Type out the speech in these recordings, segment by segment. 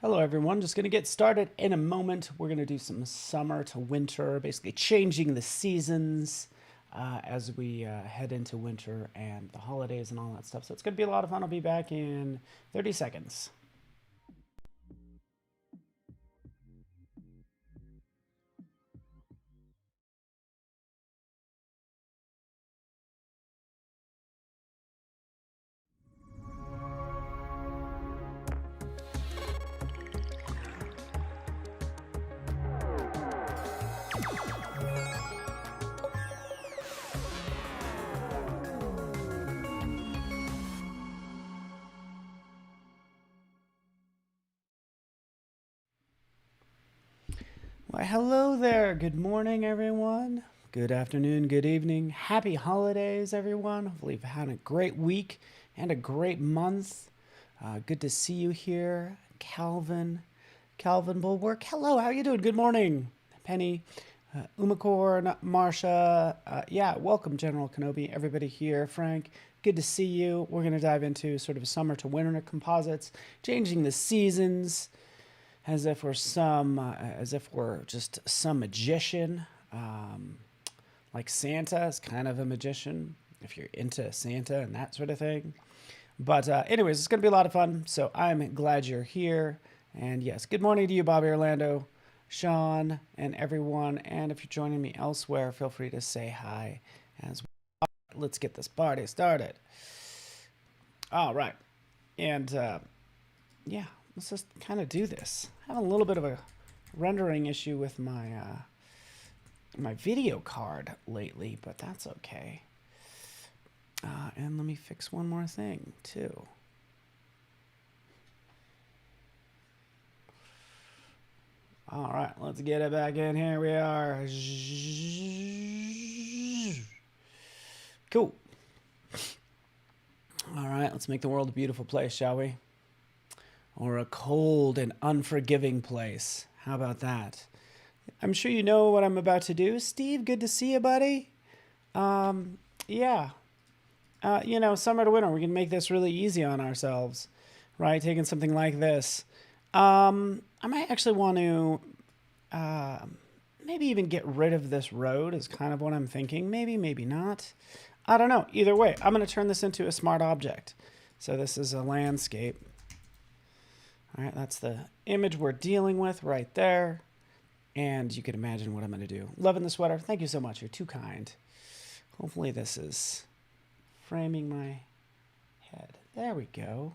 Hello everyone, just going to get started in a moment. We're going to do some summer to winter, basically changing the seasons as we head into winter and the holidays and all that stuff. So it's going to be a lot of fun. I'll be back in 30 seconds. Why, hello there. Good morning, everyone. Good afternoon, good evening. Happy holidays, everyone. Hopefully you've had a great week and a great month. Good to see you here. Calvin Bulwark. Hello, how you doing? Good morning. Penny, Umacorn, Marsha. Yeah, welcome, General Kenobi. Everybody here. Frank, good to see you. We're going to dive into sort of summer to winter composites, changing the seasons, as if we're just some magician. Like Santa is kind of a magician, if you're into Santa and that sort of thing. But anyways, it's going to be a lot of fun, so I'm glad you're here. And yes, good morning to you, Bobby Orlando, Sean, and everyone. And if you're joining me elsewhere, feel free to say hi as well. Let's get this party started. All right. And yeah, let's just kind of do this. I have a little bit of a rendering issue with my my video card lately, but that's okay. And let me fix one more thing too. All right, let's get it back in. Here we are. Cool. All right, let's make the world a beautiful place, shall we? Or a cold and unforgiving place. How about that? I'm sure you know what I'm about to do. Steve, good to see you, buddy. Yeah. You know, summer to winter, we can make this really easy on ourselves, right? Taking something like this. I might actually want to maybe even get rid of this road is kind of what I'm thinking. Maybe, maybe not. I don't know. Either way, I'm going to turn this into a smart object. So this is a landscape. All right, that's the image we're dealing with right there. And you can imagine what I'm going to do. Loving the sweater. Thank you so much. You're too kind. Hopefully this is framing my head. There we go.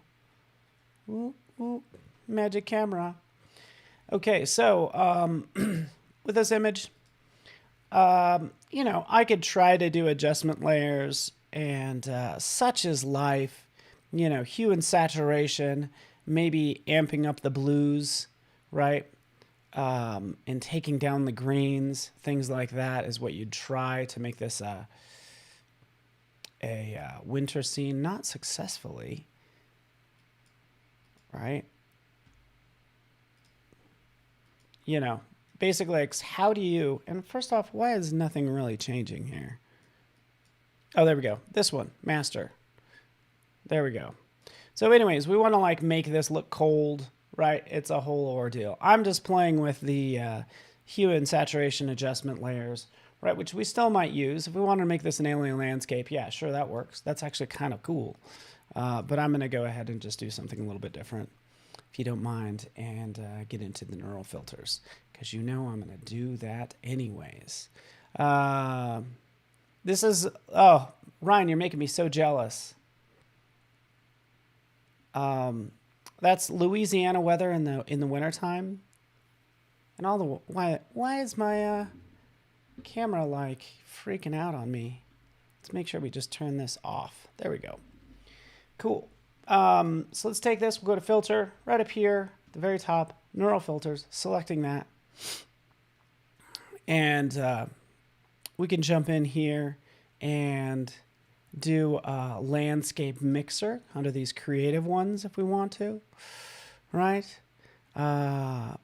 Ooh, ooh. Magic camera. Okay, so with this image, you know, I could try to do adjustment layers and such is life, you know, hue and saturation, maybe amping up the blues, right? And taking down the greens, things like that is what you'd try to make this a winter scene, not successfully, right? You know, basically, like, how do you, and first off, why is nothing really changing here? Oh, there we go. This one, master. There we go. So anyways, we want to like make this look cold, right? It's a whole ordeal. I'm just playing with the hue and saturation adjustment layers, right? Which we still might use. If we want to make this an alien landscape, yeah, sure, that works. That's actually kind of cool. But I'm going to go ahead and just do something a little bit different, if you don't mind, and get into the neural filters, because you know I'm going to do that anyways. This is, oh, Ryan, you're making me so jealous. That's Louisiana weather in the wintertime. And all the, why is my camera like freaking out on me? Let's make sure we just turn this off. There we go. Cool. So let's take this, we'll go to filter, right up here, at the very top, neural filters, selecting that. And we can jump in here and do a landscape mixer under these creative ones if we want to, right?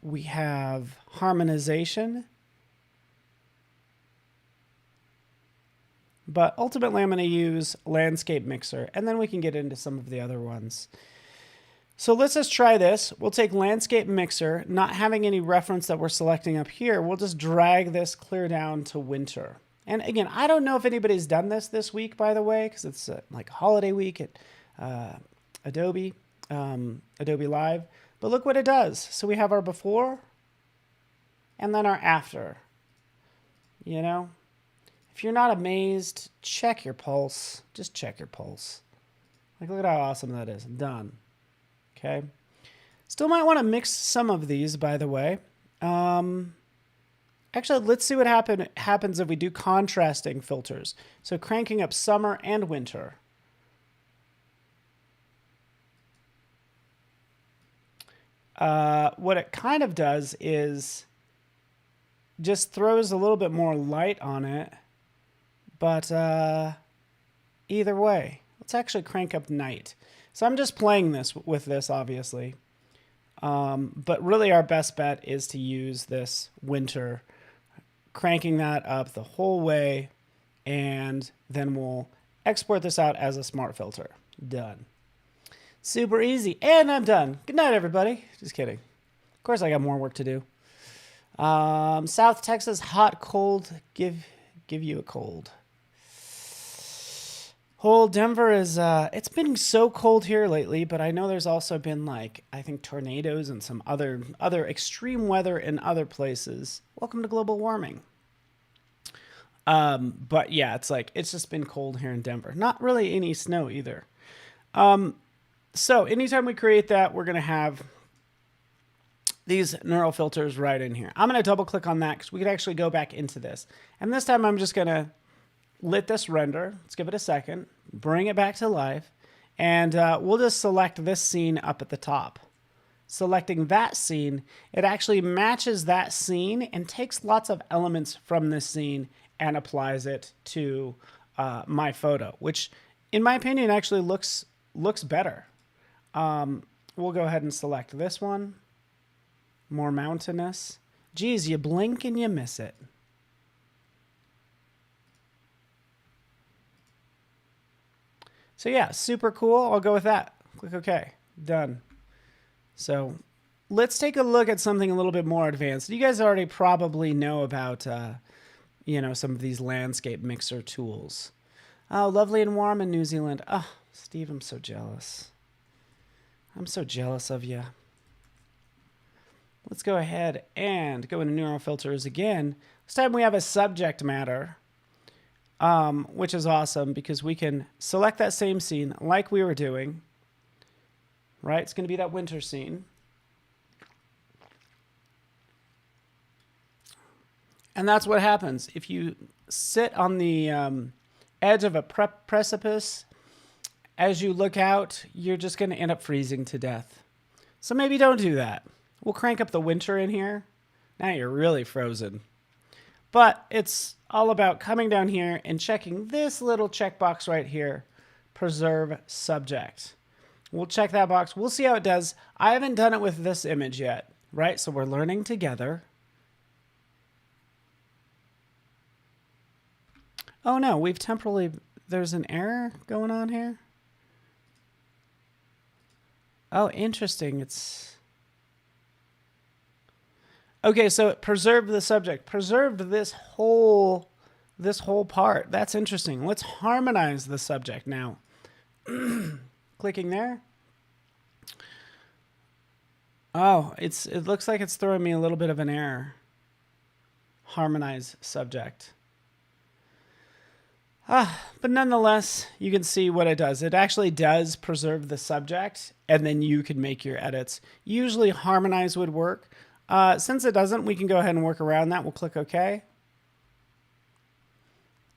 We have harmonization. But ultimately, I'm going to use landscape mixer, and then we can get into some of the other ones. So let's just try this. We'll take landscape mixer, not having any reference that we're selecting up here. We'll just drag this clear down to winter. And again, I don't know if anybody's done this week, by the way, because it's like holiday week at Adobe Live. But look what it does. So we have our before and then our after. You know, if you're not amazed, check your pulse. Just check your pulse. Like, look at how awesome that is. Done. Okay. Still might want to mix some of these, by the way. Actually, let's see what happens if we do contrasting filters. So cranking up summer and winter. What it kind of does is just throws a little bit more light on it. But either way, let's actually crank up night. So I'm just playing this with this, obviously. But really our best bet is to use this winter, cranking that up the whole way, and then we'll export this out as a smart filter. Done. Super easy. And I'm done. Good night, everybody. Just kidding. Of course, I got more work to do. South Texas, hot, cold, give you a cold. Whole Denver is, it's been so cold here lately, but I know there's also been like, I think tornadoes and some other extreme weather in other places. Welcome to global warming. But yeah, it's like, it's just been cold here in Denver. Not really any snow either. So anytime we create that, we're going to have these neural filters right in here. I'm going to double click on that because we could actually go back into this. And this time I'm just going to let this render. Let's give it a second. Bring it back to life. And we'll just select this scene up at the top. Selecting that scene, it actually matches that scene and takes lots of elements from this scene and applies it to my photo, which in my opinion actually looks better. We'll go ahead and select this one. More mountainous. Geez, you blink and you miss it. So yeah, super cool. I'll go with that. Click OK. Done. So let's take a look at something a little bit more advanced. You guys already probably know about, you know, some of these landscape mixer tools. Oh, lovely and warm in New Zealand. Oh, Steve, I'm so jealous. I'm so jealous of you. Let's go ahead and go into neural filters again. This time we have a subject matter. Which is awesome because we can select that same scene like we were doing, right? It's going to be that winter scene. And that's what happens. If you sit on the edge of a precipice, as you look out, you're just going to end up freezing to death. So maybe don't do that. We'll crank up the winter in here. Now you're really frozen. But it's all about coming down here and checking this little checkbox right here, preserve subject. We'll check that box. We'll see how it does. I haven't done it with this image yet, right? So we're learning together. Oh no, we've temporarily, there's an error going on here. Oh, interesting. It's... Okay, so it preserved the subject, preserved this whole part. That's interesting. Let's harmonize the subject now. Clicking there. Oh, it looks like it's throwing me a little bit of an error. Harmonize subject. But nonetheless, you can see what it does. It actually does preserve the subject, and then you can make your edits. Usually harmonize would work. Since it doesn't, we can go ahead and work around that. We'll click OK.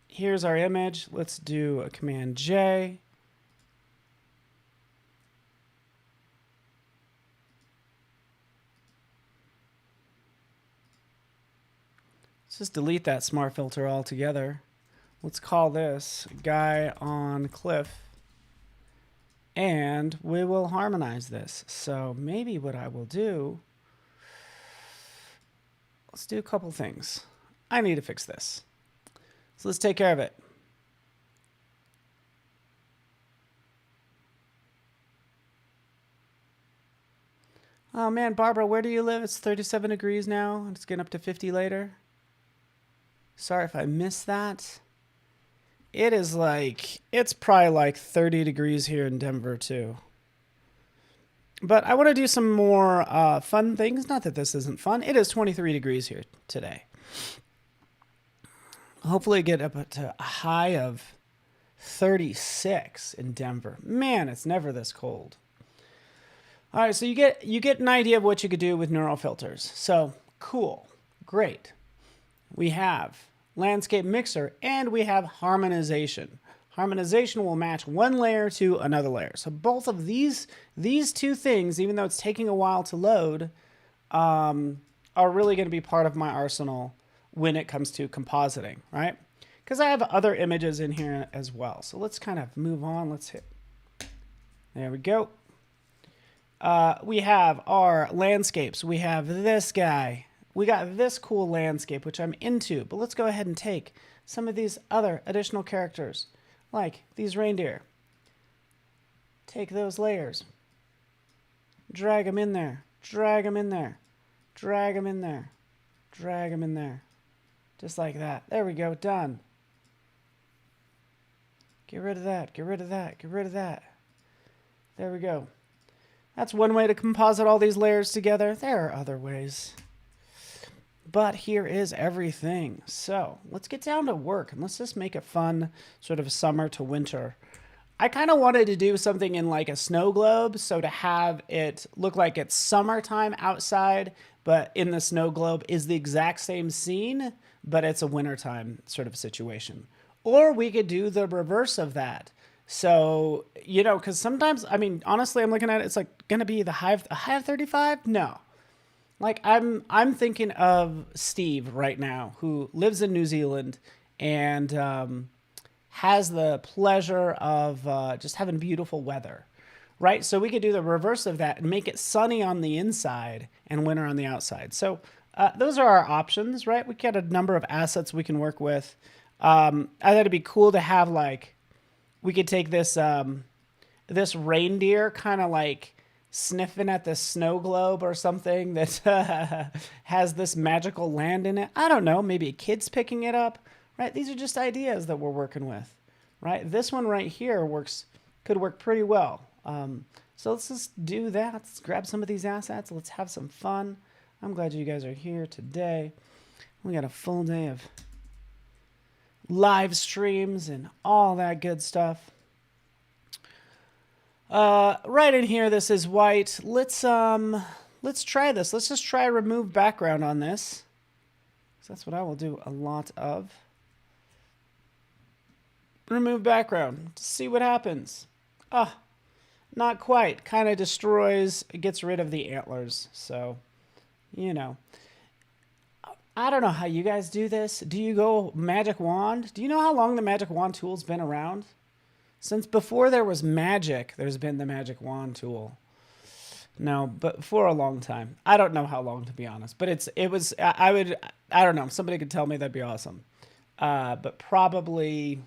Here's our image. Let's do a Command J. Let's just delete that smart filter altogether. Let's call this Guy on Cliff. And we will harmonize this. So maybe what I will do... Let's do a couple things. I need to fix this. So let's take care of it. Oh man, Barbara, where do you live? It's 37 degrees now, and it's getting up to 50 later. Sorry if I missed that. It is like, it's probably like 30 degrees here in Denver too. But I want to do some more fun things. Not that this isn't fun. It is 23 degrees here today. Hopefully get up to a high of 36 in Denver. Man, it's never this cold. All right, so you get an idea of what you could do with neural filters. So cool, great. We have landscape mixer and we have harmonization. Harmonization will match one layer to another layer. So both of these two things, even though it's taking a while to load, are really going to be part of my arsenal when it comes to compositing, right? Because I have other images in here as well. So let's kind of move on. Let's hit. There we go. We have our landscapes. We have this guy. We got this cool landscape, which I'm into. But let's go ahead and take some of these other additional characters, like these reindeer. Take those layers. Drag them in there. Drag them in there. Drag them in there. Drag them in there. Just like that. There we go. Done. Get rid of that. Get rid of that. Get rid of that. There we go. That's one way to composite all these layers together. There are other ways. But here is everything. So let's get down to work and let's just make it fun, sort of summer to winter. I kind of wanted to do something in like a snow globe. So to have it look like it's summertime outside, but in the snow globe is the exact same scene, but it's a wintertime sort of situation. Or we could do the reverse of that. So, you know, because sometimes, I mean, honestly, I'm looking at it, it's like going to be a high of 35? No. Like I'm thinking of Steve right now, who lives in New Zealand and has the pleasure of just having beautiful weather, right? So we could do the reverse of that and make it sunny on the inside and winter on the outside. So those are our options, right? We got a number of assets we can work with. I thought it'd be cool to have like, we could take this this reindeer kind of like sniffing at the snow globe or something that has this magical land in it. I don't know, maybe a kid's picking it up, right? These are just ideas that we're working with, right? This one right here could work pretty well. So let's just do that. Let's grab some of these assets. Let's have some fun. I'm glad you guys are here today. We got a full day of live streams and all that good stuff. Right in here, this is white. Let's try this. Let's just try remove background on this. So that's what I will do a lot of. Remove background to see what happens. Not quite. Kind of destroys, gets rid of the antlers. So, you know. I don't know how you guys do this. Do you go magic wand? Do you know how long the magic wand tool's been around? Since before there was magic, there's been the magic wand tool. No, but for a long time. I don't know how long, to be honest, but I don't know. Somebody could tell me, that'd be awesome. But probably,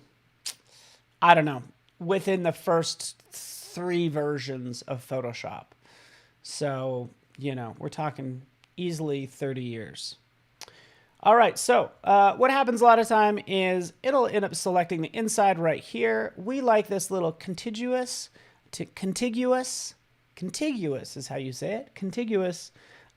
I don't know, within the first 3 versions of Photoshop. So, you know, we're talking easily 30 years. All right, so what happens a lot of time is it'll end up selecting the inside right here. We like this little contiguous is how you say it, contiguous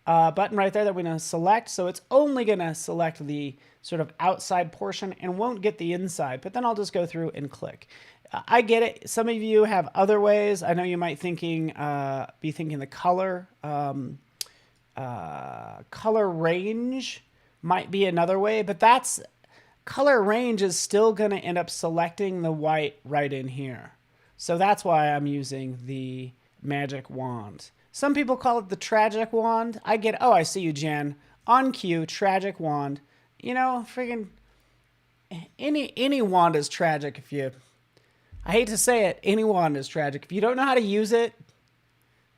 button right there that we're going to select. So it's only going to select the sort of outside portion and won't get the inside, but then I'll just go through and click. I get it. Some of you have other ways. I know you might be thinking the color range might be another way, but that's color range is still going to end up selecting the white right in here. So that's why I'm using the magic wand. Some people call it the tragic wand. I get, oh, I see you, Jan. On cue, tragic wand. You know, friggin' any wand is tragic if you, I hate to say it, any wand is tragic. If you don't know how to use it,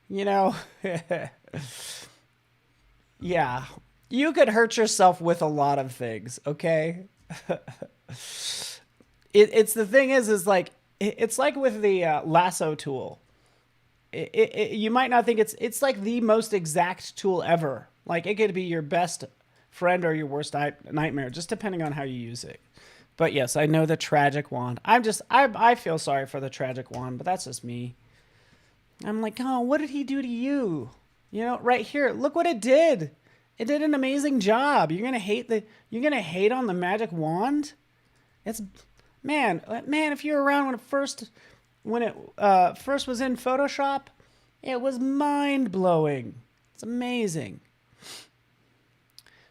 you know, yeah. You could hurt yourself with a lot of things, okay? It's the thing is like, it's like with the lasso tool. you might not think it's like the most exact tool ever. Like it could be your best friend or your worst nightmare, just depending on how you use it. But yes, I know the tragic wand. I feel sorry for the tragic wand, but that's just me. I'm like, oh, what did he do to you? You know, right here, look what it did. It did an amazing job. You're gonna hate on the magic wand? It's man. If you're around when it first was in Photoshop, it was mind blowing. It's amazing.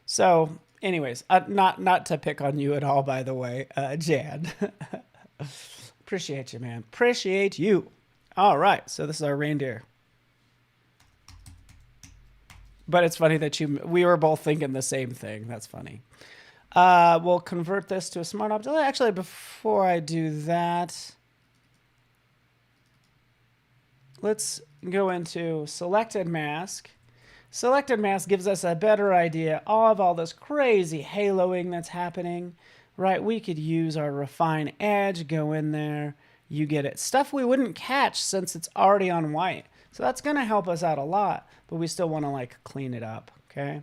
So, anyways, not to pick on you at all, by the way, Jan. Appreciate you, man. Appreciate you. All right, so this is our reindeer. But it's funny that we were both thinking the same thing. That's funny. We'll convert this to a smart object. Actually, before I do that, let's go into selected mask. Selected mask gives us a better idea of all this crazy haloing that's happening, right? We could use our refine edge, go in there, you get it. Stuff we wouldn't catch since it's already on white. So that's going to help us out a lot, but we still want to like clean it up, okay?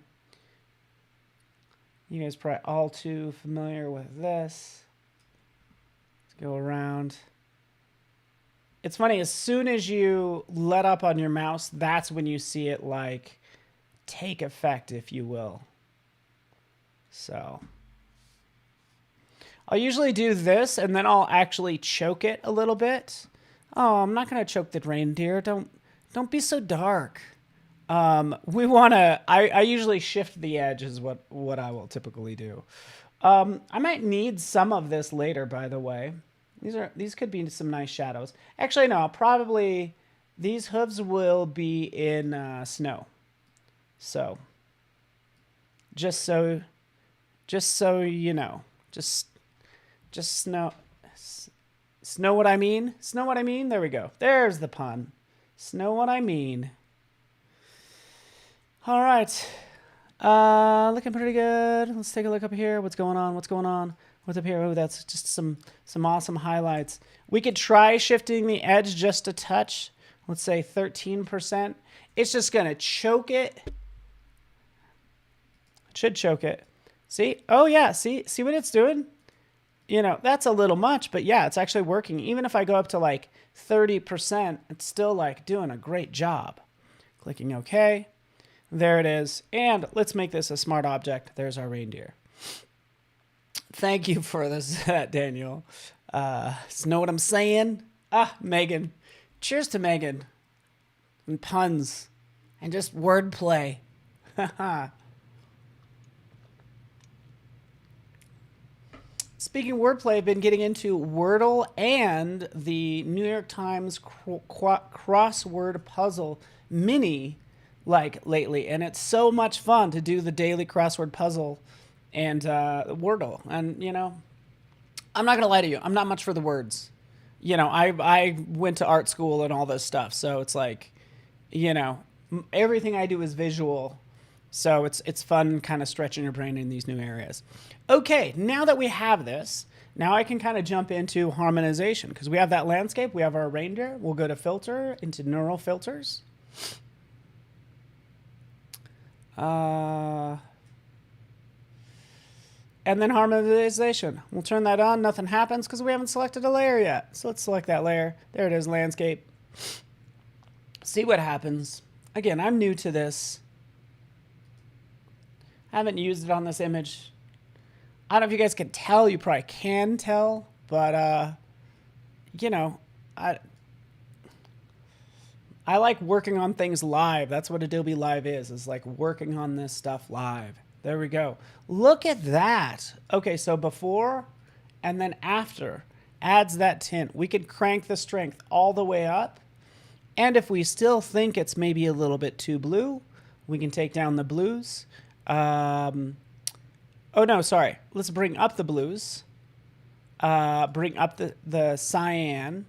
You guys are probably all too familiar with this. Let's go around. It's funny, as soon as you let up on your mouse, that's when you see it like take effect, if you will. So I'll usually do this and then I'll actually choke it a little bit. Oh, I'm not going to choke the reindeer. Don't be so dark. We want to, I usually shift the edge is what I will typically do. I might need some of this later, by the way. These could be some nice shadows. Actually, no, probably these hooves will be in snow. So, just so you know, just snow what I mean? Snow what I mean? There we go. There's the pun. Snow what I mean. All right. Looking pretty good. Let's take a look up here. What's going on? What's up here? Oh, that's just some awesome highlights. We could try shifting the edge just a touch. Let's say 13%. It's just going to choke it. It should choke it. See? Oh, yeah. See what it's doing? You know, that's a little much, but yeah, it's actually working. Even if I go up to like 30%, it's still like doing a great job. Clicking OK. There it is. And let's make this a smart object. There's our reindeer. Thank you for this, Daniel. Know what I'm saying? Megan. Cheers to Megan. And puns. And just wordplay. Speaking of wordplay, I've been getting into Wordle and the New York Times crossword puzzle mini lately. And it's so much fun to do the daily crossword puzzle and Wordle. And, you know, I'm not going to lie to you. I'm not much for the words. You know, I went to art school and all this stuff. So it's like, you know, everything I do is visual. So it's fun kind of stretching your brain in these new areas. Okay, now that we have this, now I can kind of jump into harmonization because we have that landscape. We have our reindeer. We'll go to filter, into neural filters. And then harmonization. We'll turn that on. Nothing happens because we haven't selected a layer yet. So let's select that layer. There it is, landscape. See what happens. Again, I'm new to this. I haven't used it on this image. I don't know if you guys can tell. You probably can tell. But, you know, I like working on things live. That's what Adobe Live is like working on this stuff live. There we go. Look at that. Okay, so before and then after adds that tint. We could crank the strength all the way up. And if we still think it's maybe a little bit too blue, we can take down the blues. Oh, no, sorry. Let's bring up the blues. Bring up the cyan,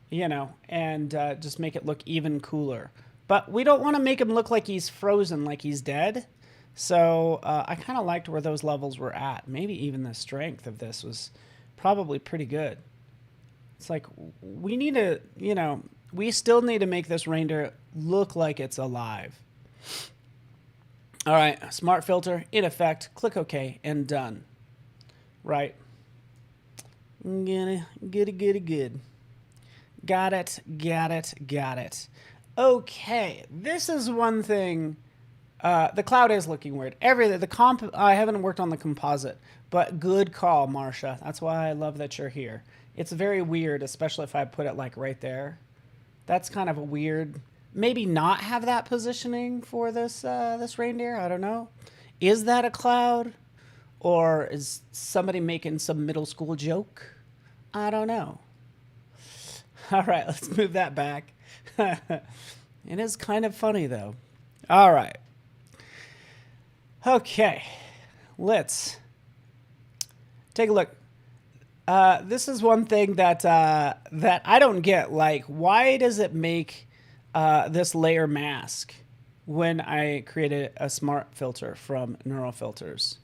you know, and just make it look even cooler. But we don't want to make him look like he's frozen, like he's dead. So I kind of liked where those levels were at. Maybe even the strength of this was probably pretty good. It's like we need to, you know, we still need to make this reindeer look like it's alive. All right, smart filter in effect. Click OK and done. Right. Good. Got it. Okay, this is one thing. The cloud is looking weird. I haven't worked on the composite, but good call, Marcia. That's why I love that you're here. It's very weird, especially if I put it like right there. That's kind of a weird. Maybe not have that positioning for this this reindeer. I don't know. Is that a cloud, or is somebody making some middle school joke? I don't know. All right, let's move that back. It is kind of funny though. All right. Okay, let's take a look. This is one thing that that I don't get. Like, why does it make this layer mask when I created a smart filter from neural filters?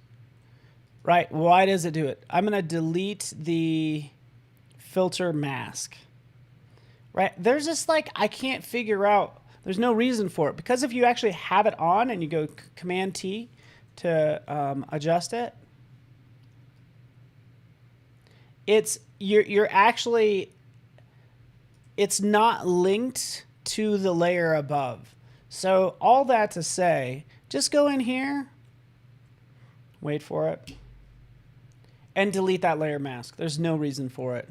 Right? Why does it do it? I'm going to delete the filter mask. Right? There's just like, I can't figure out. There's no reason for it, because if you actually have it on and you go Command T to adjust it, you're actually, it's not linked to the layer above. So all that to say, just go in here, wait for it, and delete that layer mask. There's no reason for it,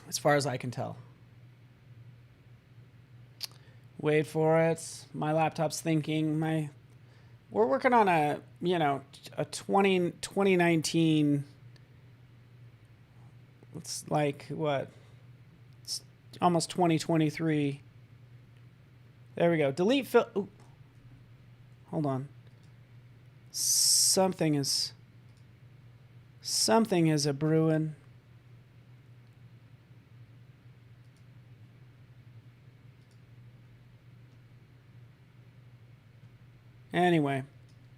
as far as I can tell. Wait for it. My laptop's thinking. We're working on a 2019. It's like what? It's almost 2023. There we go. Delete ooh. Hold on. Something is a brewing. Anyway,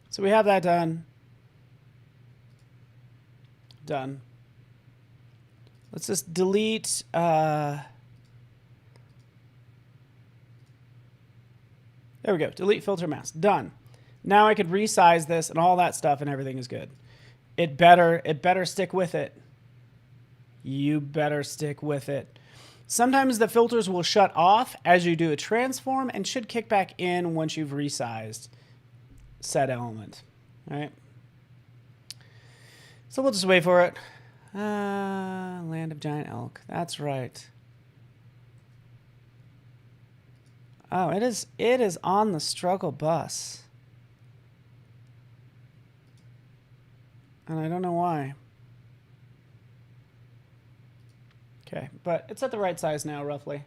so we have that done. Done. Let's just delete. There we go. Delete filter mask. Done. Now I could resize this and all that stuff, and everything is good. It better stick with it. You better stick with it. Sometimes the filters will shut off as you do a transform and should kick back in once you've resized said element. All right. So we'll just wait for it. Land of Giant Elk. That's right. Oh, it is on the struggle bus. And I don't know why. Okay, but it's at the right size now, roughly.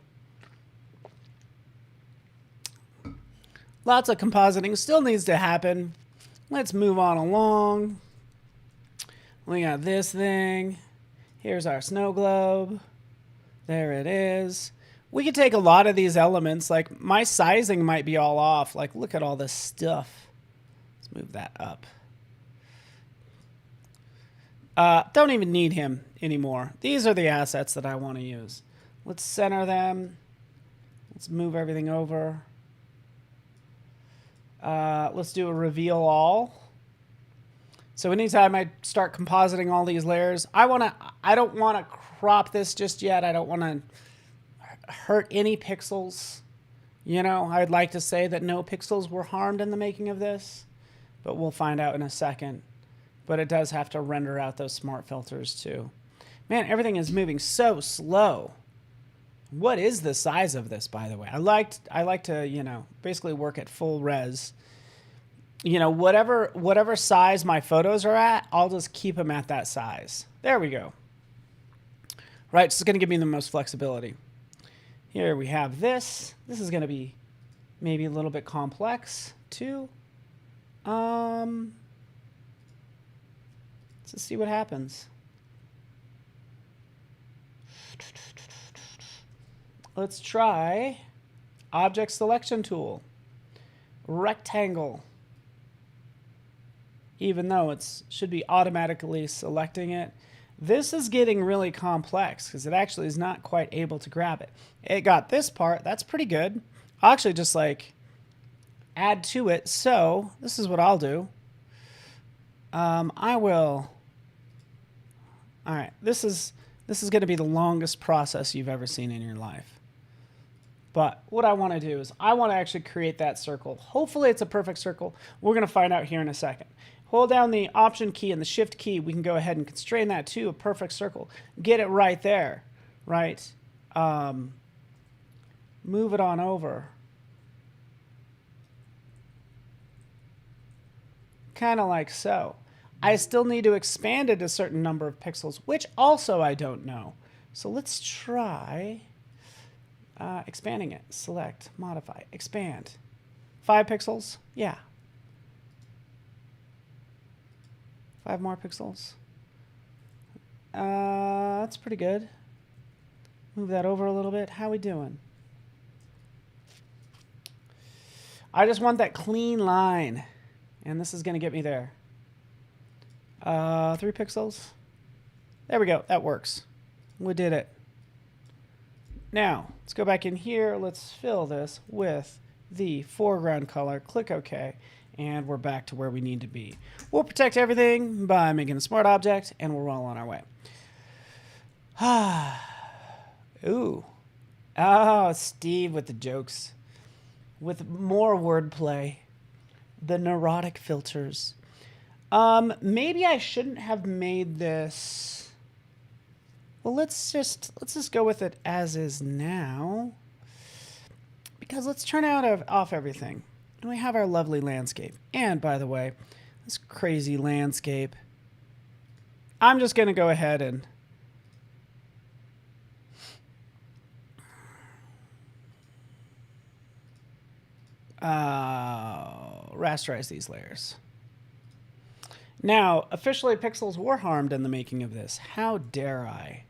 Lots of compositing still needs to happen. Let's move on along. We got this thing. Here's our snow globe. There it is. We could take a lot of these elements. Like, my sizing might be all off. Like, look at all this stuff. Let's move that up. Don't even need him anymore. These are the assets that I want to use. Let's center them. Let's move everything over. Let's do a reveal all. So anytime I start compositing all these layers, I don't want to crop this just yet. I don't want to hurt any pixels. You know, I'd like to say that no pixels were harmed in the making of this, but we'll find out in a second. But it does have to render out those smart filters too. Man, everything is moving so slow. What is the size of this, by the way? I like to, basically work at full res. Whatever size my photos are at, I'll just keep them at that size. There we go. Right, so it's going to give me the most flexibility. Here we have this. This is going to be maybe a little bit complex too. Let's just see what happens. Let's try object selection tool, rectangle. Even though it should be automatically selecting it. This is getting really complex because it actually is not quite able to grab it. It got this part. That's pretty good. I'll actually just like add to it. So this is what I'll do. I will. All right. This is going to be the longest process you've ever seen in your life. But what I want to do is I want to actually create that circle. Hopefully it's a perfect circle. We're going to find out here in a second. Hold down the Option key and the Shift key. We can go ahead and constrain that to a perfect circle. Get it right there, right? Move it on over. Kind of like so. I still need to expand it a certain number of pixels, which also I don't know. So let's try expanding it. Select, modify, expand. 5 pixels? Yeah. 5 more pixels. That's pretty good. Move that over a little bit. How we doing? I just want that clean line. And this is going to get me there. 3 pixels. There we go. That works. We did it. Now, let's go back in here. Let's fill this with the foreground color. Click OK. And we're back to where we need to be. We'll protect everything by making a smart object, and we're well on our way. Ooh. Oh, Steve with the jokes. With more wordplay. The neurotic filters. Maybe I shouldn't have made this. Well, let's just go with it as is now. Because let's turn off everything. And we have our lovely landscape. And by the way, this crazy landscape. I'm just going to go ahead and rasterize these layers. Now, officially pixels were harmed in the making of this. How dare I?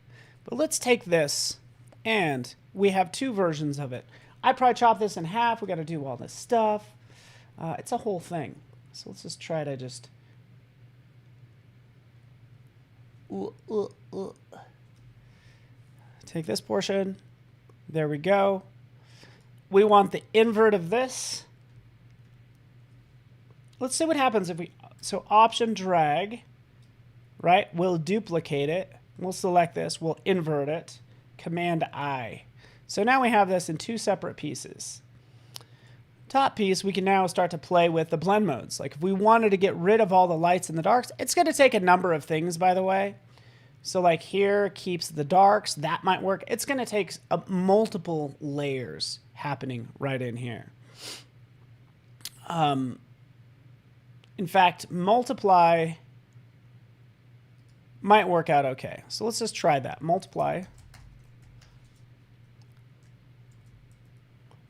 But let's take this, and we have 2 versions of it. I'd probably chop this in half. We got to do all this stuff. It's a whole thing. So let's just try to just... Take this portion. There we go. We want the invert of this. Let's see what happens if we... So Option drag, right? We'll duplicate it. We'll select this. We'll invert it. Command I. So now we have this in 2 separate pieces. Top piece, we can now start to play with the blend modes. Like if we wanted to get rid of all the lights and the darks, it's going to take a number of things, by the way. So like here keeps the darks. That might work. It's going to take multiple layers happening right in here. In fact, multiply might work out okay. So let's just try that. Multiply.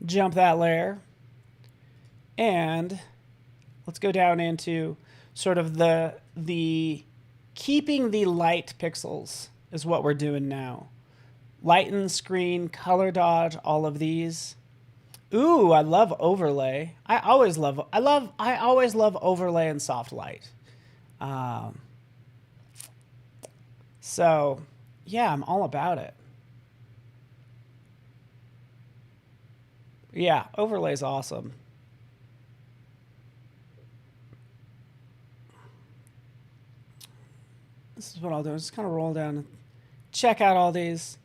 Jump that layer. And let's go down into sort of the keeping the light pixels is what we're doing now. Lighten, screen, color dodge, all of these. Ooh, I love overlay. I always love overlay and soft light. So yeah, I'm all about it. Yeah, overlay's awesome. This is what I'll do. Just kind of roll down and check out all these.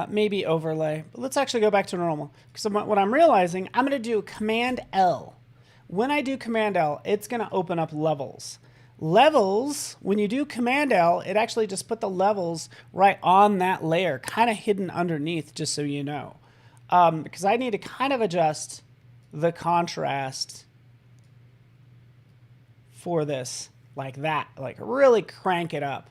Maybe overlay. But let's actually go back to normal. Because what I'm realizing, I'm going to do Command L. When I do Command L, it's going to open up levels. Levels, when you do Command L, it actually just put the levels right on that layer, kind of hidden underneath, just so you know. Because I need to kind of adjust the contrast for this. Like that, like really crank it up,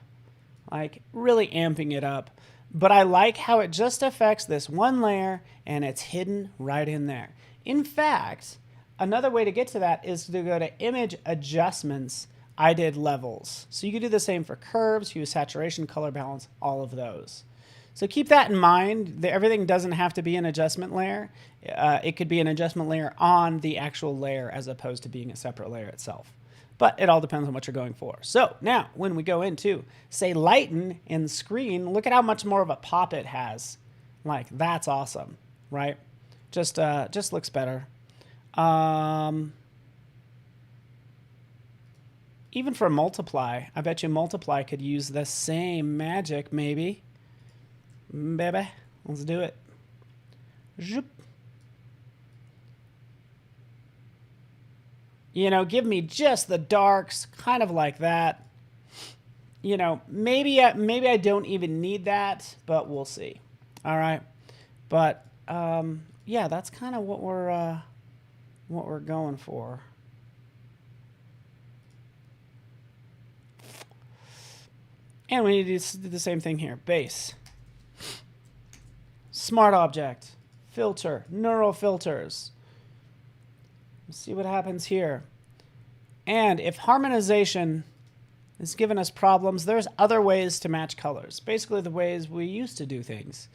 like really amping it up. But I like how it just affects this one layer and it's hidden right in there. In fact, another way to get to that is to go to Image Adjustments. I did Levels. So you can do the same for curves, hue, saturation, color balance, all of those. So keep that in mind. Everything doesn't have to be an adjustment layer. It could be an adjustment layer on the actual layer as opposed to being a separate layer itself. But it all depends on what you're going for. So now when we go into, say, lighten in screen, look at how much more of a pop it has. Like, that's awesome, right? Just looks better. Even for multiply, I bet you multiply could use the same magic, maybe. Baby, let's do it. Zoop. You know, give me just the darks, kind of like that. You know, maybe I don't even need that, but we'll see. All right, but yeah, that's kind of what we're going for. And we need to do the same thing here. Base, smart object, filter, neural filters. Let's see what happens here. And if harmonization is giving us problems, there's other ways to match colors. Basically the ways we used to do things.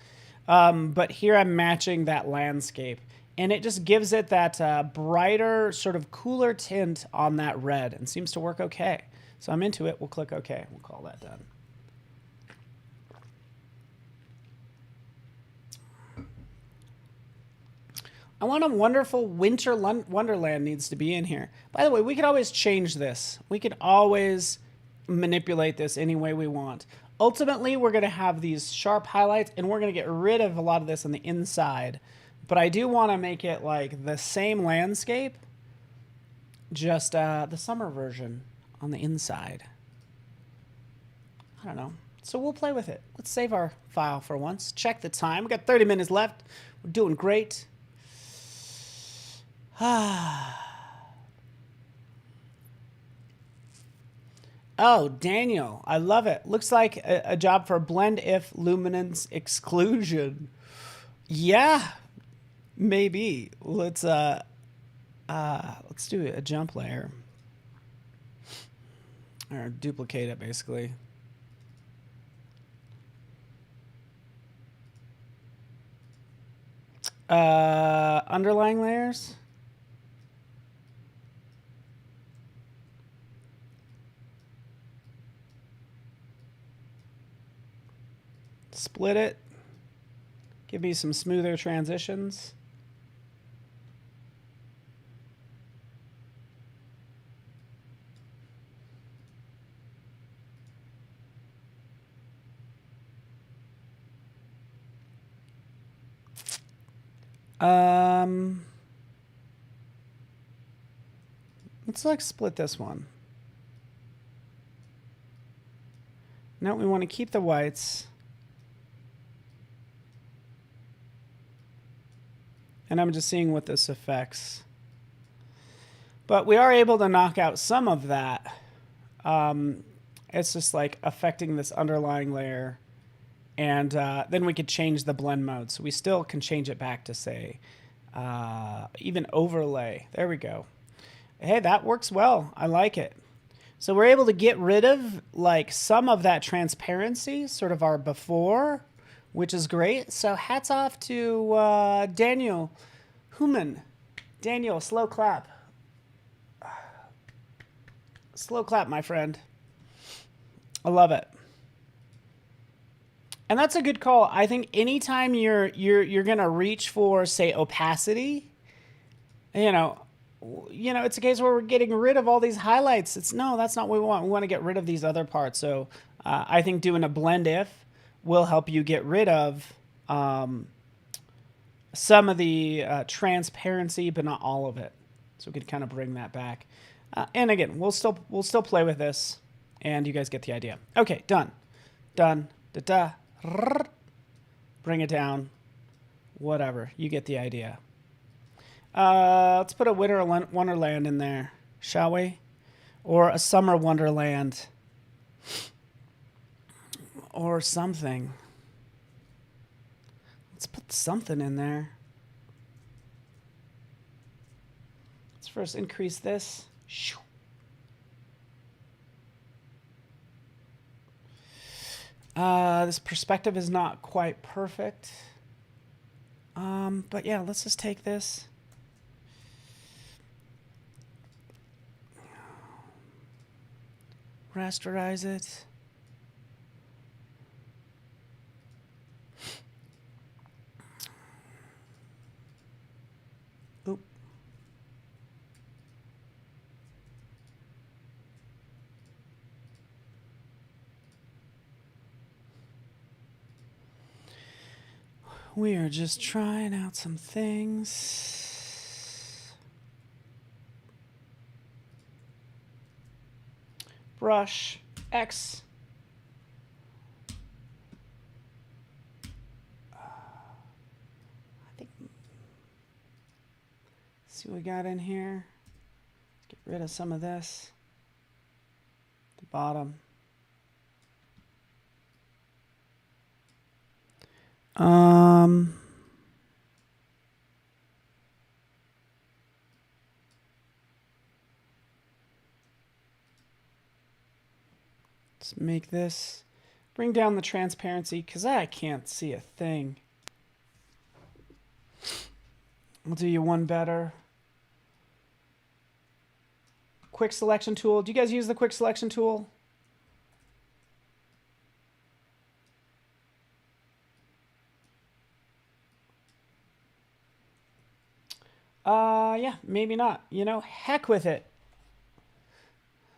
But here I'm matching that landscape. And it just gives it that brighter, sort of cooler tint on that red and seems to work okay. So I'm into it. We'll click OK. We'll call that done. I want a wonderful winter wonderland needs to be in here. By the way, we could always change this. We could always manipulate this any way we want. Ultimately, we're going to have these sharp highlights, and we're going to get rid of a lot of this on the inside. But I do want to make it like the same landscape, just the summer version on the inside. I don't know. So we'll play with it. Let's save our file for once. Check the time. We got 30 minutes left. We're doing great. Oh, Daniel, I love it. Looks like a job for blend if luminance exclusion. Yeah, maybe. Let's do a jump layer. Or duplicate it, basically. Underlying layers. Split it. Give me some smoother transitions. Let's like split this one. Now we want to keep the whites. And I'm just seeing what this affects. But we are able to knock out some of that. It's just like affecting this underlying layer. And then we could change the blend mode. So we still can change it back to, say, even overlay. There we go. Hey, that works well. I like it. So we're able to get rid of like some of that transparency, sort of our before, which is great. So hats off to Daniel Human. Daniel, slow clap. Slow clap, my friend. I love it. And that's a good call. I think anytime you're gonna reach for, say, opacity, you know, it's a case where we're getting rid of all these highlights. That's not what we want. We want to get rid of these other parts. So I think doing a blend if will help you get rid of some of the transparency, but not all of it. So we can kind of bring that back. And again, we'll still play with this, and you guys get the idea. Okay, done. Done. Da-da. Bring it down. Whatever. You get the idea. Let's put a winter wonderland in there, shall we? Or a summer wonderland. Or something. Let's put something in there. Let's first increase this. This perspective is not quite perfect. But yeah, let's just take this. rasterize it. Oop. We are just trying out some things. Brush X. I think. See what we got in here. Let's get rid of some of this. The bottom. Let's make this, bring down the transparency because I can't see a thing. We'll do you one better. Quick selection tool. Do you guys use the quick selection tool? Yeah, maybe not. You know, heck with it.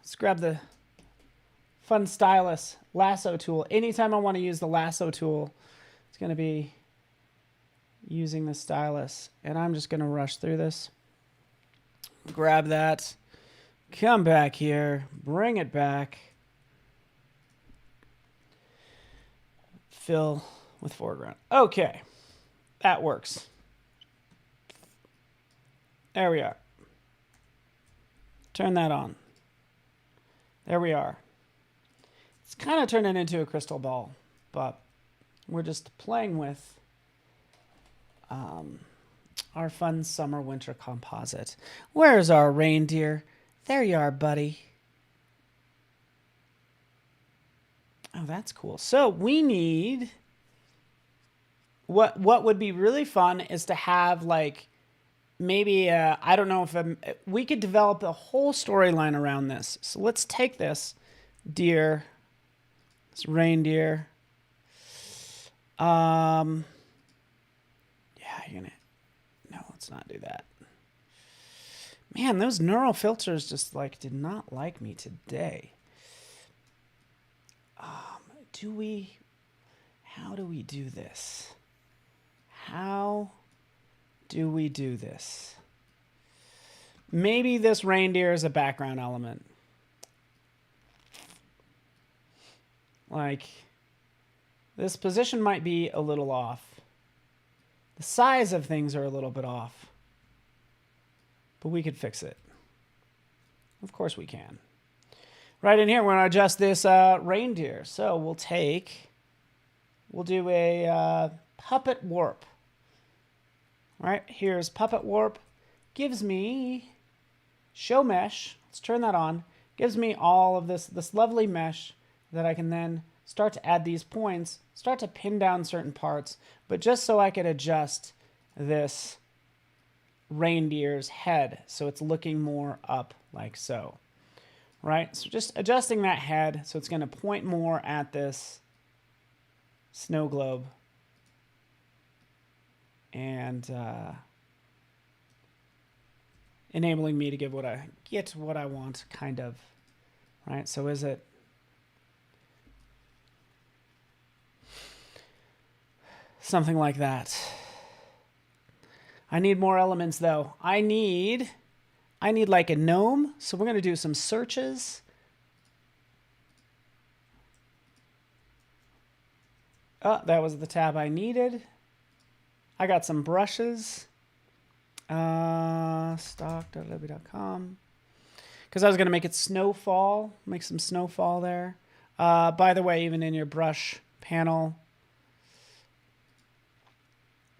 Let's grab the fun stylus lasso tool. Anytime I want to use the lasso tool, it's going to be using the stylus. And I'm just going to rush through this. Grab that. Come back here. Bring it back. Fill with foreground. Okay. That works. There we are. Turn that on. There we are. It's kind of turning into a crystal ball, but we're just playing with our fun summer winter composite. Where's our reindeer? There you are, buddy. Oh, that's cool. So we need, what would be really fun is to have like, maybe, I don't know if we could develop a whole storyline around this. So let's take this deer, this reindeer. Yeah, you're gonna, no, let's not do that. Man, those neural filters just like did not like me today. How do we do this? How do we do this? Maybe this reindeer is a background element. Like, this position might be a little off. The size of things are a little bit off. But we could fix it. Of course we can. Right in here, we're going to adjust this reindeer. So we'll do a puppet warp. Right, here's puppet warp. Gives me show mesh. Let's turn that on. Gives me all of this lovely mesh that I can then start to add these points, start to pin down certain parts, but just so I could adjust this reindeer's head so it's looking more up like so. Right, so just adjusting that head so it's going to point more at this snow globe. And enabling me to get what I want, kind of, right? So is it something like that? I need more elements though. I need like a gnome. So we're going to do some searches. Oh, that was the tab I needed. I got some brushes, stock.adobe.com, because I was going to make it snowfall, make some snowfall there. By the way, even in your brush panel,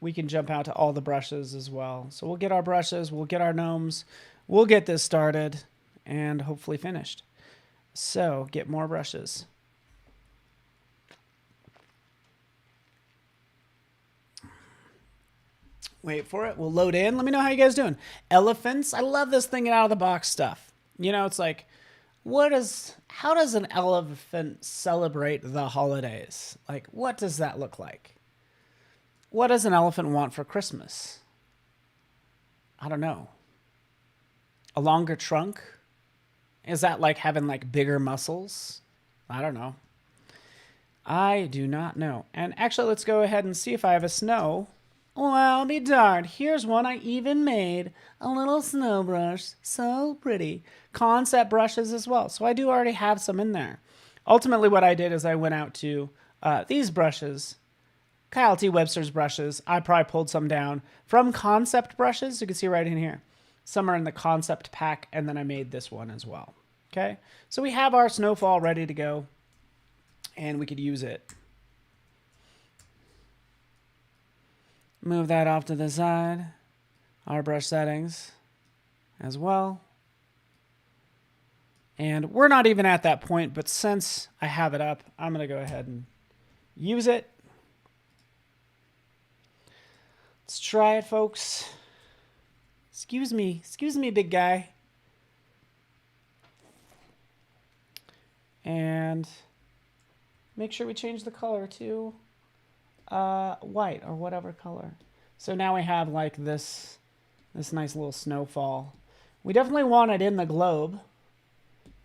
we can jump out to all the brushes as well. So we'll get our brushes, we'll get our gnomes, we'll get this started and hopefully finished. So get more brushes. Wait for it. We'll load in. Let me know how you guys doing. Elephants. I love this thing out of the box stuff. You know, it's like how does an elephant celebrate the holidays? Like, what does that look like? What does an elephant want for Christmas? I don't know. A longer trunk? Is that like having like bigger muscles? I don't know. I do not know. And actually, let's go ahead and see if I have a snow. Well, I'll be darned. Here's one I even made. A little snow brush. So pretty. Concept brushes as well. So I do already have some in there. Ultimately, what I did is I went out to these brushes. Kyle T. Webster's brushes. I probably pulled some down from concept brushes. You can see right in here. Some are in the concept pack, and then I made this one as well. Okay, so we have our snowfall ready to go, and we could use it. Move that off to the side. Our brush settings as well. And we're not even at that point, but since I have it up, I'm going to go ahead and use it. Let's try it, folks. Excuse me, big guy. And make sure we change the color to white or whatever color. So now we have like this nice little snowfall. We definitely want it in the globe.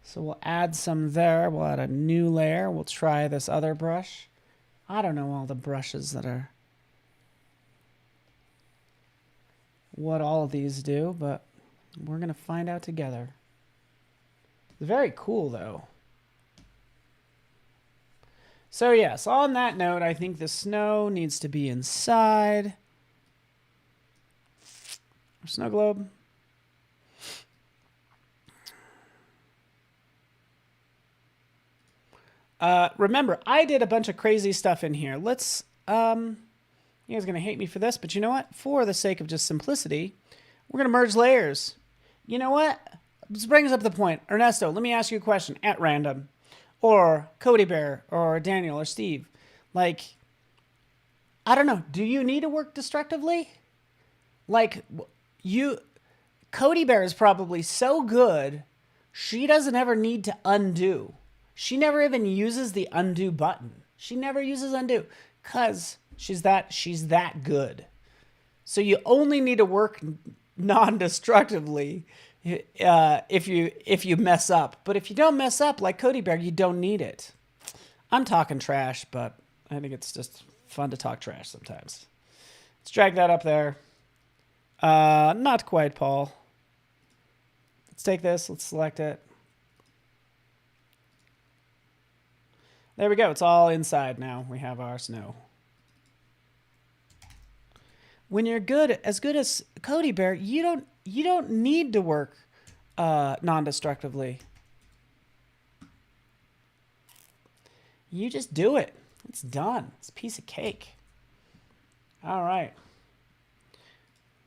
So we'll add some there. We'll add a new layer. We'll try this other brush. I don't know all the brushes that are what all of these do, but we're going to find out together. It's very cool though. So yes, on that note, I think the snow needs to be inside. Snow globe. Remember, I did a bunch of crazy stuff in here. Let's, you guys are going to hate me for this, but you know what? For the sake of just simplicity, we're going to merge layers. You know what? This brings up the point. Ernesto, let me ask you a question at random. Or Cody Bear, or Daniel, or Steve. Like, I don't know. Do you need to work destructively? Like, Cody Bear is probably so good, she doesn't ever need to undo. She never even uses the undo button. She never uses undo because she's that good. So you only need to work non-destructively if you mess up. But if you don't mess up like Cody Bear, you don't need it. I'm talking trash, but I think it's just fun to talk trash sometimes. Let's drag that up there. Not quite, Paul. Let's take this. Let's select it. There we go. It's all inside now. We have our snow. When you're as good as Cody Bear, you don't need to work non-destructively. You just do it. It's done. It's a piece of cake. All right.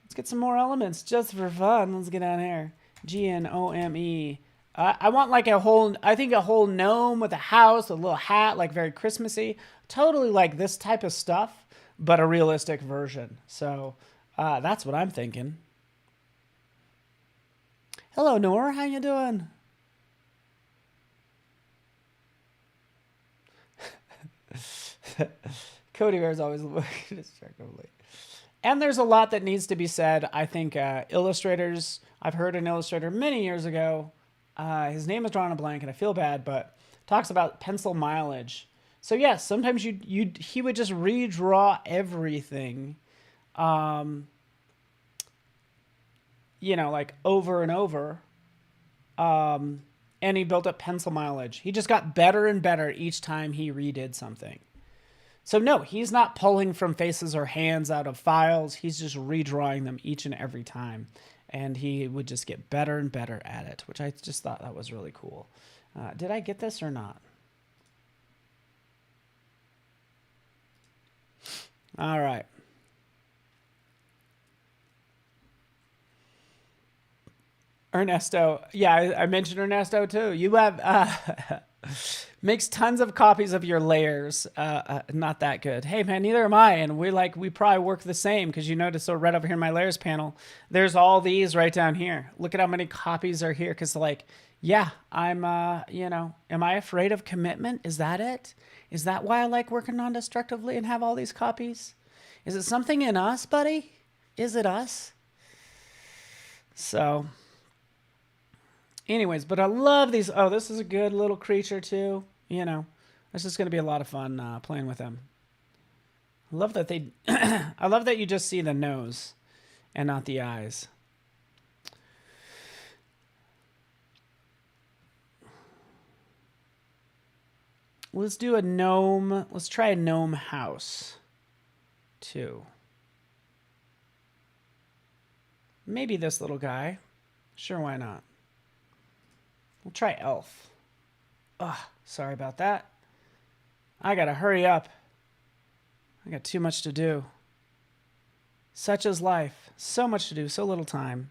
Let's get some more elements just for fun. Let's get down here. Gnome. I want like a whole gnome with a house, a little hat, like very Christmassy. Totally like this type of stuff, but a realistic version. So that's what I'm thinking. Hello, Nora. How you doing? Cody Bear's always looking destructively. And there's a lot that needs to be said. I think illustrators, I've heard an illustrator many years ago, his name is drawing a blank and I feel bad, but talks about pencil mileage. So yes, sometimes he would just redraw everything, like over and over. And he built up pencil mileage. He just got better and better each time he redid something. So no, he's not pulling from faces or hands out of files. He's just redrawing them each and every time. And he would just get better and better at it, which I just thought that was really cool. Did I get this or not? All right. Ernesto. Yeah, I mentioned Ernesto too. You have Makes tons of copies of your layers. Not that good. Hey man, neither am I. And we probably work the same because you notice so right over here in my layers panel, there's all these right down here. Look at how many copies are here. Cause like, yeah, I'm, am I afraid of commitment? Is that it? Is that why I like working non-destructively and have all these copies? Is it something in us, buddy? Is it us? So anyways, but I love these. Oh, this is a good little creature too. It's just going to be a lot of fun playing with them. I love that they, I love that you just see the nose and not the eyes. Let's do a gnome. Let's try a gnome house too. Maybe this little guy. Sure, why not? We'll try elf. Ugh, sorry about that. I gotta hurry up. I got too much to do. Such is life. So much to do, so little time.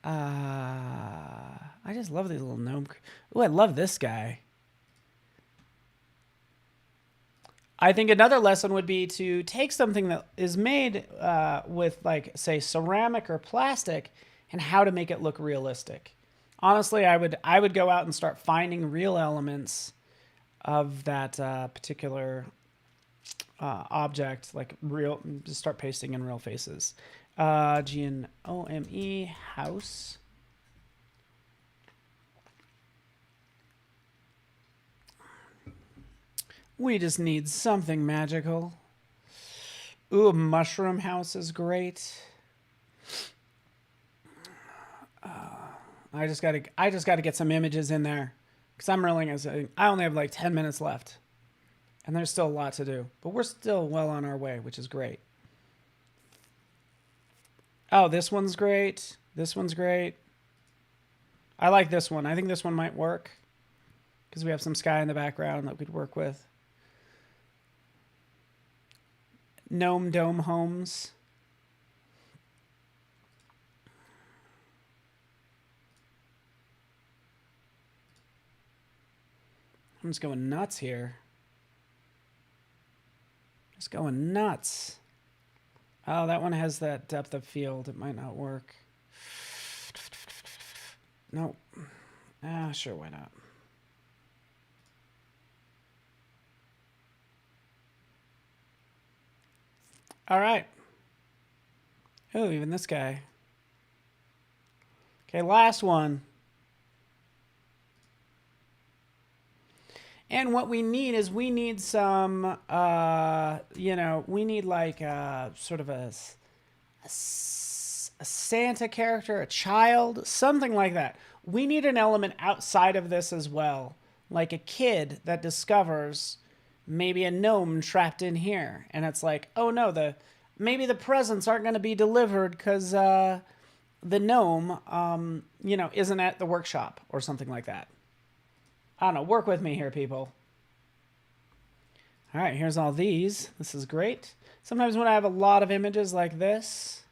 I just love these little gnome. Oh, I love this guy. I think another lesson would be to take something that is made with, like, say, ceramic or plastic, and how to make it look realistic. Honestly, I would go out and start finding real elements of that particular object, like just start pasting in real faces. Gnome house. We just need something magical. Ooh, a mushroom house is great. I just gotta get some images in there because I'm realizing I only have like 10 minutes left, and there's still a lot to do. But we're still well on our way, which is great. Oh, this one's great. This one's great. I like this one. I think this one might work because we have some sky in the background that we could work with. Gnome dome homes. I'm just going nuts here. Just going nuts. Oh, that one has that depth of field. It might not work. Nope. Sure, why not? All right. Oh, even this guy. Okay, last one. And what we need is we need some, we need like sort of a Santa character, a child, something like that. We need an element outside of this as well, like a kid that discovers maybe a gnome trapped in here. And it's like, oh no, maybe the presents aren't going to be delivered because the gnome, isn't at the workshop or something like that. I don't know. Work with me here, people. All right, here's all these. This is great. Sometimes when I have a lot of images like this,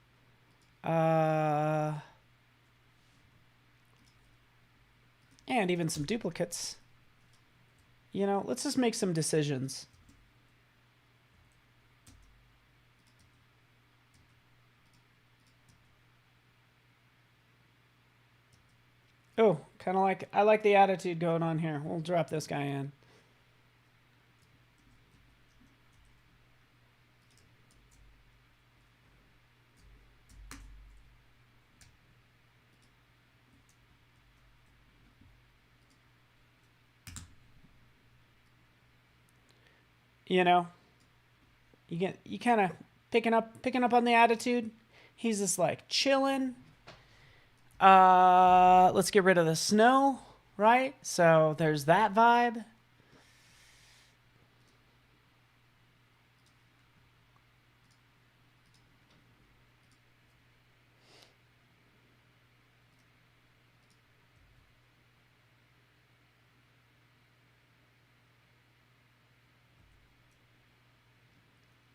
and even some duplicates, let's just make some decisions. Oh, kind of like, I like the attitude going on here. We'll drop this guy in. You kind of picking up on the attitude. He's just like chilling. Let's get rid of the snow, right? So there's that vibe.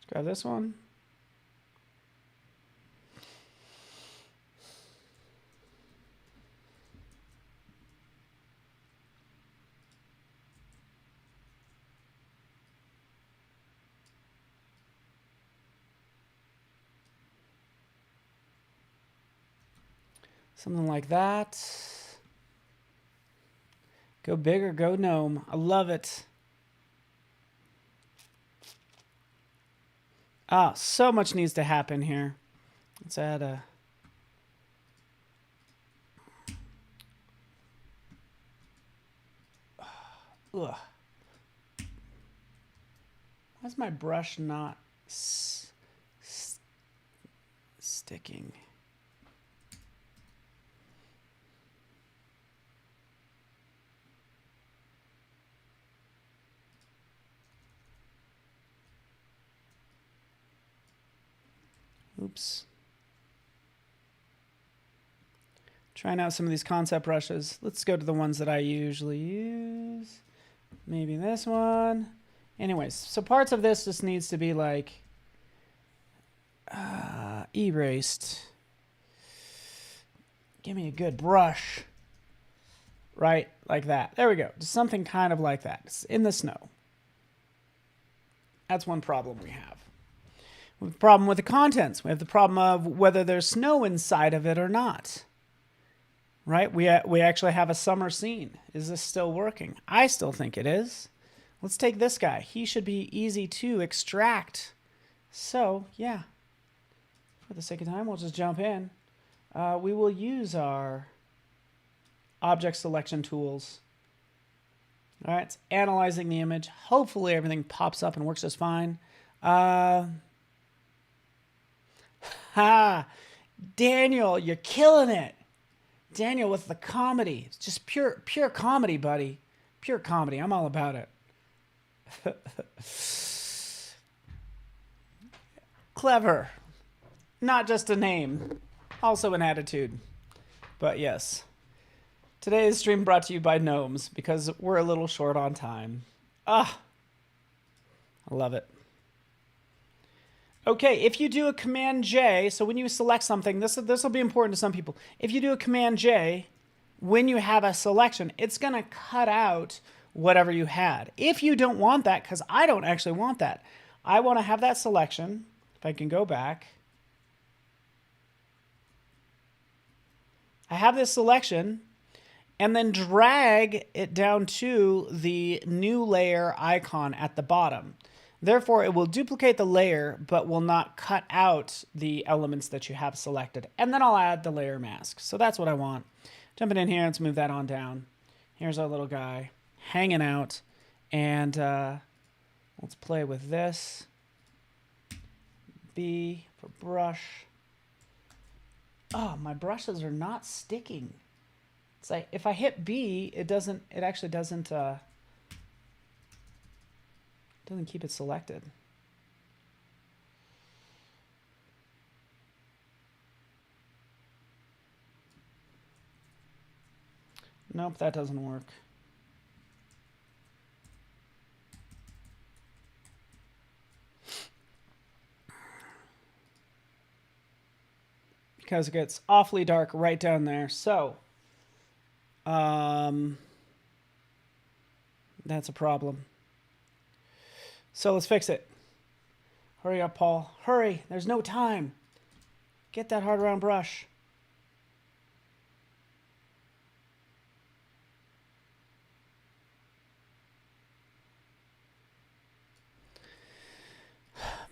Let's grab this one. Something like that. Go big or go gnome. I love it. Ah, so much needs to happen here. Let's add a... Ugh. Why's my brush not sticking? Oops. Trying out some of these concept brushes. Let's go to the ones that I usually use. Maybe this one. Anyways, so parts of this just needs to be like erased. Give me a good brush. Right? Like that. There we go. Just something kind of like that. It's in the snow. That's one problem we have. We have the problem with the contents. We have the problem of whether there's snow inside of it or not. Right? We actually have a summer scene. Is this still working? I still think it is. Let's take this guy. He should be easy to extract. So, yeah. For the sake of time, we'll just jump in. We will use our object selection tools. All right, it's analyzing the image. Hopefully everything pops up and works just fine. Daniel, you're killing it. Daniel with the comedy. It's just pure comedy, buddy. Pure comedy. I'm all about it. Clever. Not just a name, also an attitude. But yes. Today's stream brought to you by Gnomes because we're a little short on time. I love it. Okay, if you do a Command J, so when you select something, this will be important to some people. If you do a Command J, when you have a selection, it's going to cut out whatever you had. If you don't want that, because I don't actually want that, I want to have that selection. If I can go back. I have this selection, and then drag it down to the new layer icon at the bottom. Therefore, it will duplicate the layer, but will not cut out the elements that you have selected. And then I'll add the layer mask. So that's what I want. Jumping in here, let's move that on down. Here's our little guy hanging out. And let's play with this. B for brush. Oh, my brushes are not sticking. It's like if I hit B, it actually doesn't keep it selected. Nope, that doesn't work. Because it gets awfully dark right down there. So, that's a problem. So let's fix it. Hurry up, Paul. Hurry. There's no time. Get that hard round brush.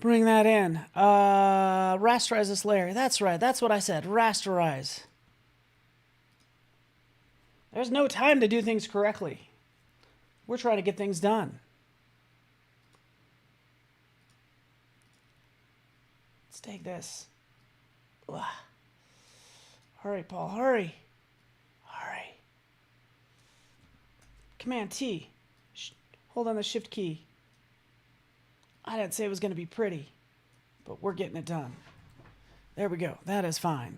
Bring that in. Rasterize this layer. That's right. That's what I said. Rasterize. There's no time to do things correctly. We're trying to get things done. Let's take this. Ugh. Hurry, Paul. Hurry. Hurry. Command T. Hold on the shift key. I didn't say it was going to be pretty, but we're getting it done. There we go. That is fine.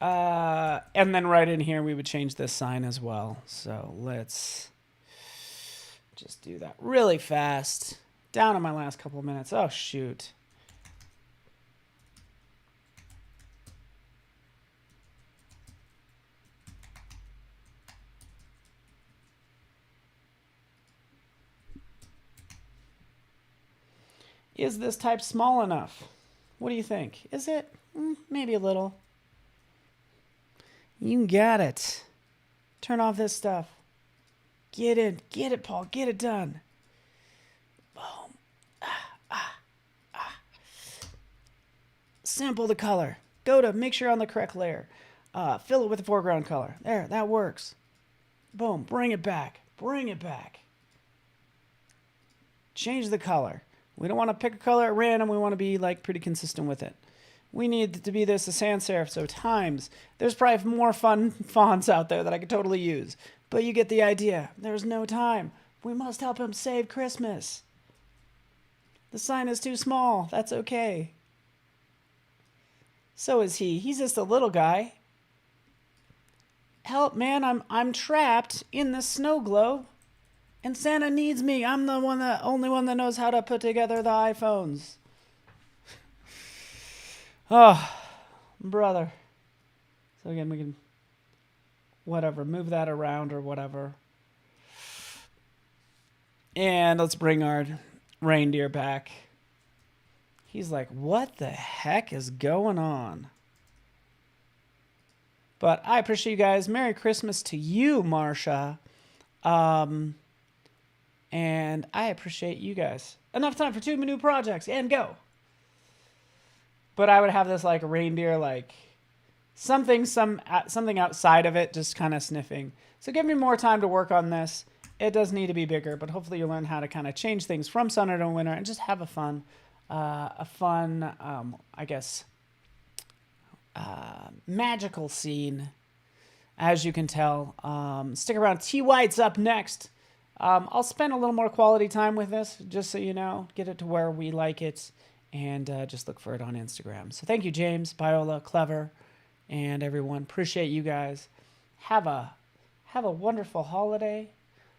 And then right in here, we would change this sign as well. So let's just do that really fast. Down in my last couple of minutes. Oh, shoot. Is this type small enough? What do you think? Is it? Maybe a little. You got it. Turn off this stuff. Get it. Get it, Paul. Get it done. Boom. Sample the color. Go to make sure you're on the correct layer. Fill it with the foreground color. There, that works. Boom. Bring it back. Bring it back. Change the color. We don't want to pick a color at random. We want to be like pretty consistent with it. We need to be this a sans serif, so times. There's probably more fun fonts out there that I could totally use. But you get the idea. There's no time. We must help him save Christmas. The sign is too small. That's okay. So is he. He's just a little guy. Help, man. I'm trapped in the snow globe. And Santa needs me. I'm the only one that knows how to put together the iPhones. Oh, brother. So again, we can, whatever, move that around or whatever. And let's bring our reindeer back. He's like, what the heck is going on? But I appreciate you guys. Merry Christmas to you, Marsha. And I appreciate you guys. Enough time for 2 new projects and go. But I would have this like reindeer, like something outside of it, just kind of sniffing. So give me more time to work on this. It does need to be bigger, but hopefully you'll learn how to kind of change things from summer to winter and just have a fun, I guess, magical scene. As you can tell, stick around. T White's up next. I'll spend a little more quality time with this, just so you know, get it to where we like it, and just look for it on Instagram. So thank you, James, Biola, Clever, and everyone. Appreciate you guys. Have a wonderful holiday.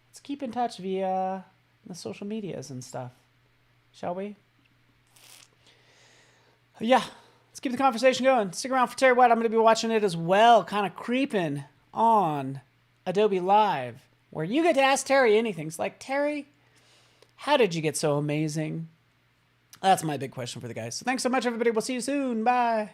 Let's keep in touch via the social medias and stuff, shall we? Yeah, let's keep the conversation going. Stick around for Terry White. I'm going to be watching it as well, kind of creeping on Adobe Live, where you get to ask Terry anything. It's like, Terry, how did you get so amazing? That's my big question for the guys. So thanks so much, everybody. We'll see you soon. Bye.